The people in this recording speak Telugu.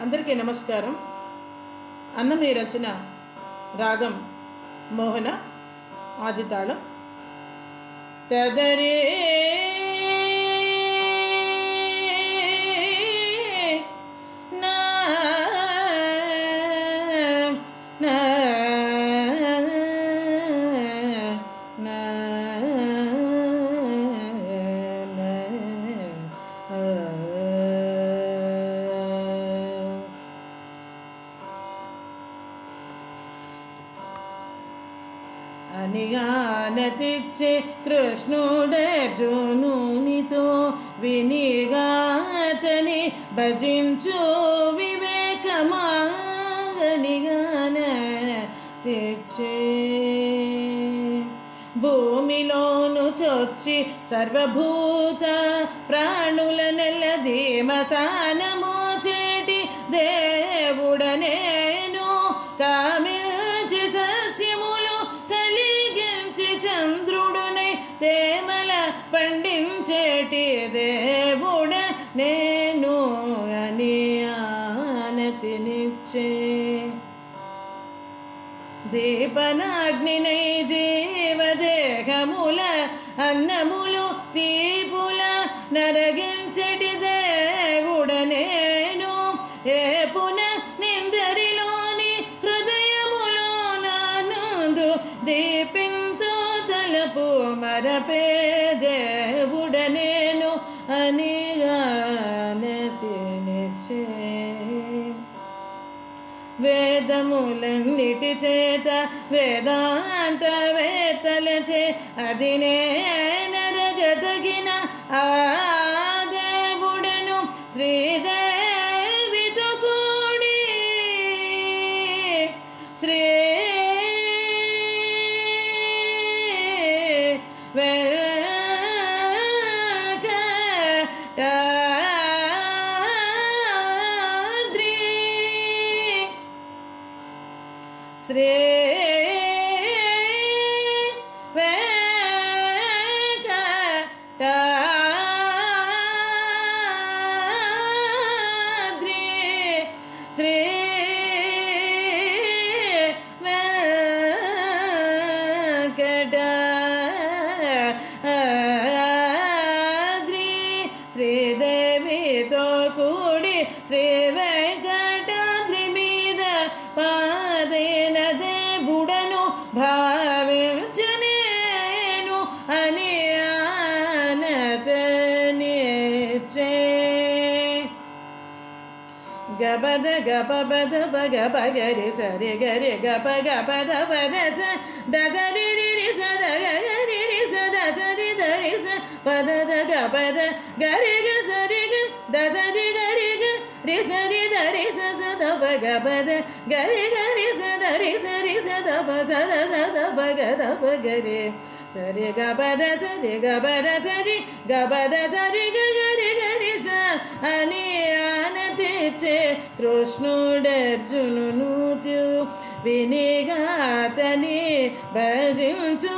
అందరికీ నమస్కారం. అన్నమయ్య రచన, రాగం మోహన, ఆదితాళం. తదరే నా నా నా అని ఆనతిచ్చే కృష్ణుడర్జునునితో వినిగాతని భజించు వివేకమాగనిగాన తెచ్చే భూమిలోను చొచ్చి సర్వభూత ప్రాణుల నెల్లధీమసానము చేటి దేవుడనేను కామించి సస్యములు కలిగించి చంద్రుడునై తేమల పండించేటి దేవుడ నేను అని ఆనతినిచ్చే దీపనాగ్నినై జీవదేహముల అన్నములు తీపుల నరగించటి దేవుడనేను ఏ పున నిందరిలోని హృదయములో నానందు దీపింతో తలపు మరపే దేవుడనేను అని ఆనతినిచ్చే వేదములన్నిటి చేత వేదాంత వేత్తలచే అదినే నరగదగిన ఆ దేవుడను శ్రీదేవితో కూడి శ్రీ శ్రీ వెంకటాద్రి శ్రీ వెంకటాద్రి శ్రీదేవితో కూడి శ్రీ వెంకటాద్రి మీద పాదేన దేవుడను భావించనేను అని ఆనతినిచ్చే గబద గబద బగ బగరి సరి గరి గప గపద పద స దసరి రి సద గరి రి సద సరి దరి స పద ద గపద గరి గ సరి గ దసరి గరి గ రి సరి దరి స సద బగ పద గరి గరి సదరి సరి సద ప సద సద బగ ద బగరి సరి గపద సరి గపద సరి గపద సరి గ గరి గరి స అని ఆనతిచ్చే కృష్ణుడర్జునును వినిగాతని భజించు